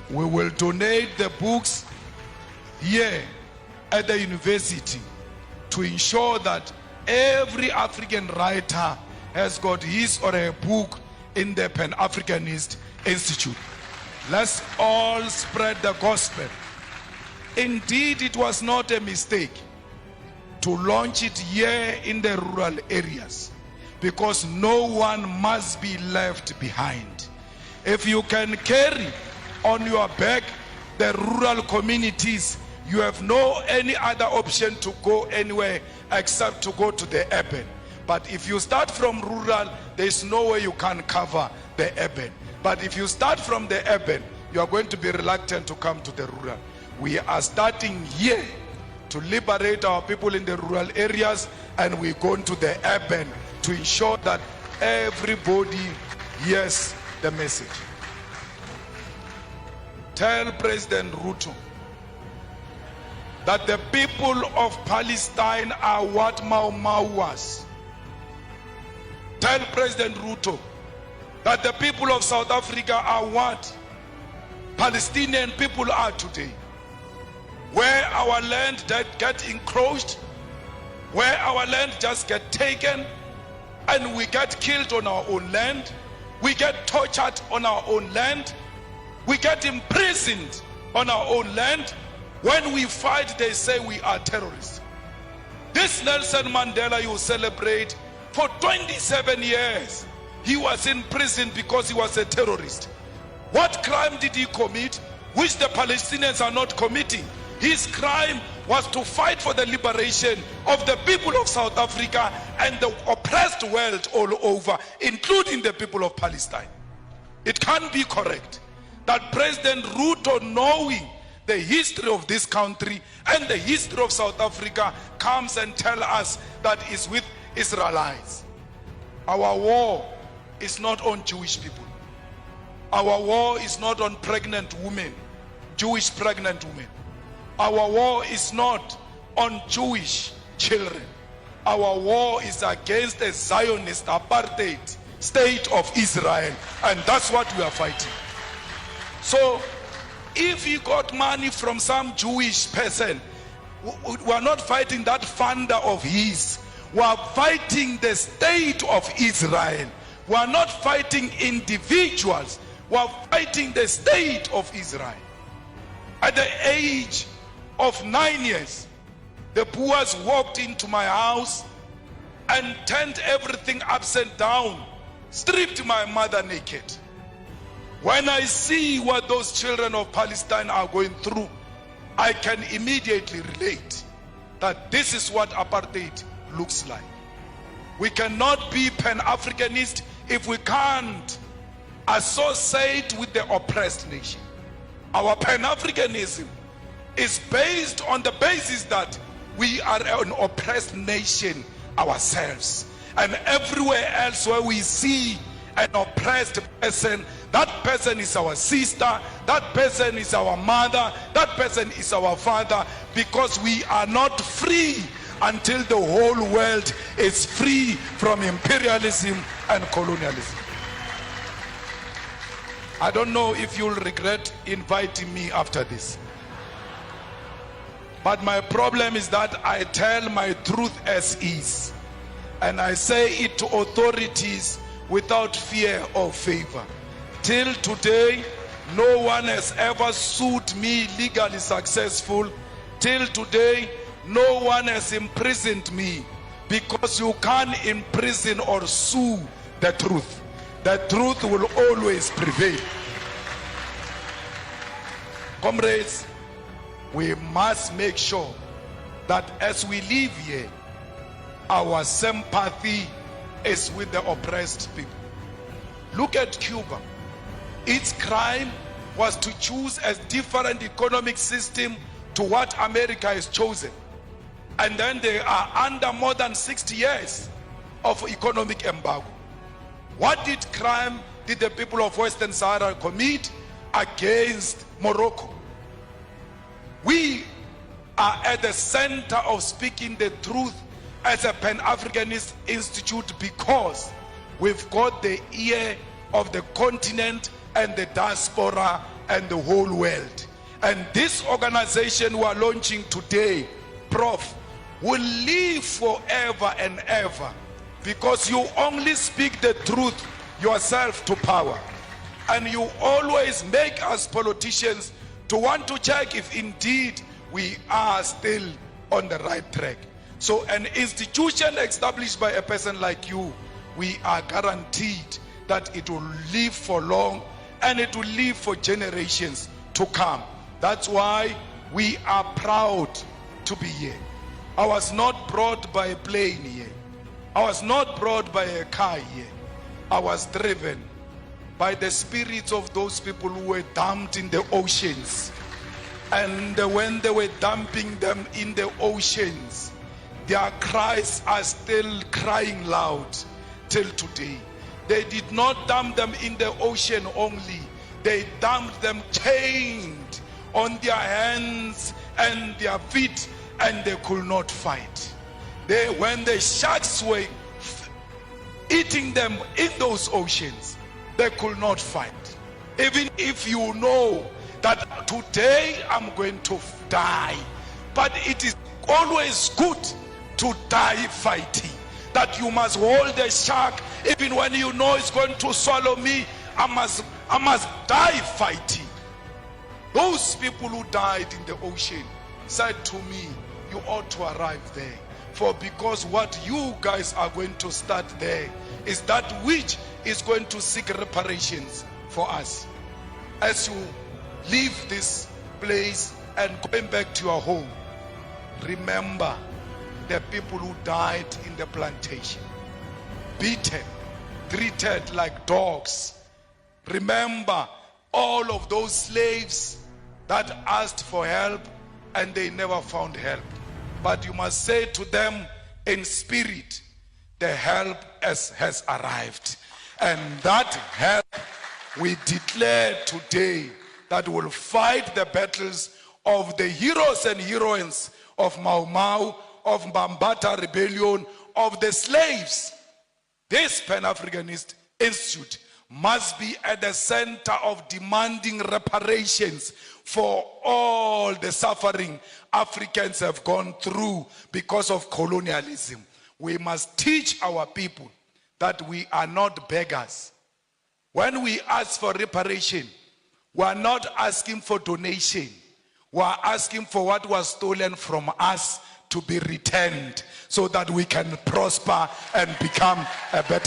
We will donate the books here at the university to ensure that every African writer has got his or her book in the Pan-Africanist Institute. Let's all spread the gospel. Indeed, it was not a mistake to launch it here in the rural areas, because no one must be left behind. If you can carry on your back the rural communities, you have no any other option to go anywhere except to go to the urban. But if you start from rural, there is no way you can cover the urban. But if you start from the urban, you are going to be reluctant to come to the rural. We are starting here to liberate our people in the rural areas, and we're going to the urban to ensure that everybody hears the message. Tell President Ruto that the people of Palestine are what Mau Mau was. Tell President Ruto that the people of South Africa are what Palestinian people are today. Where our land that get encroached, where our land just get taken, and we get killed on our own land, we get tortured on our own land, we get imprisoned on our own land. When we fight, they say we are terrorists. This Nelson Mandela you celebrate, for 27 years, he was in prison because he was a terrorist. What crime did he commit, which the Palestinians are not committing? His crime was to fight for the liberation of the people of South Africa and the oppressed world all over, including the people of Palestine. It can't be correct that President Ruto, knowing the history of this country and the history of South Africa, comes and tells us that it's with Israelites. Our war is not on Jewish people. Our war is not on pregnant women, Jewish pregnant women. Our war is not on Jewish children. Our war is against a Zionist apartheid state of Israel, and that's what we are fighting. So if he got money from some Jewish person, we are not fighting that funder of his. We are fighting the state of Israel. We are not fighting individuals. We are fighting the state of Israel. At the age of 9 years, the Boers walked into my house and turned everything upside down, stripped my mother naked. When I see what those children of Palestine are going through, I can immediately relate that this is what apartheid looks like. We cannot be Pan-Africanist if we can't associate with the oppressed nation. Our Pan-Africanism is based on the basis that we are an oppressed nation ourselves, and everywhere else where we see an oppressed person, that person is our sister, that person is our mother, that person is our father, because we are not free until the whole world is free from imperialism and colonialism. I don't know if you'll regret inviting me after this, but my problem is that I tell my truth as is, and I say it to authorities without fear or favor. Till today, no one has ever sued me legally successful. Till today, no one has imprisoned me, because you can't imprison or sue the truth. The truth will always prevail. Comrades, we must make sure that as we live here, our sympathy is with the oppressed people. Look at Cuba. Its crime was to choose a different economic system to what America has chosen. And then they are under more than 60 years of economic embargo. What crime did the people of Western Sahara commit against Morocco? We are at the center of speaking the truth as a Pan-Africanist institute, because we've got the ear of the continent and the diaspora and the whole world. And this organization we are launching today, Prof, will live forever and ever, because you only speak the truth yourself to power. And you always make us politicians to want to check if indeed we are still on the right track. So an institution established by a person like you, we are guaranteed that it will live for long and it will live for generations to come. That's why we are proud to be here. I was not brought by a plane here. I was not brought by a car here. I was driven by the spirits of those people who were dumped in the oceans. And when they were dumping them in the oceans, their cries are still crying loud till today. They did not dump them in the ocean only. They dumped them chained on their hands and their feet, and they could not fight. When the sharks were eating them in those oceans, they could not fight. Even if you know that today I'm going to die, but it is always good to die fighting. That you must hold the shark even when you know it's going to swallow me. I must die fighting. Those people who died in the ocean said to me, you ought to arrive there. For because what you guys are going to start there is that which is going to seek reparations for us. As you leave this place and going back to your home, remember the people who died in the plantation, beaten, treated like dogs. Remember all of those slaves that asked for help and they never found help. But you must say to them in spirit, the help has arrived. And that help we declare today, that will fight the battles of the heroes and heroines of Mau Mau, of Mbambata rebellion, of the slaves. This Pan-Africanist Institute must be at the center of demanding reparations for all the suffering Africans have gone through because of colonialism. We must teach our people that we are not beggars. When we ask for reparation, we are not asking for donation. We are asking for what was stolen from us to be returned so that we can prosper and become a better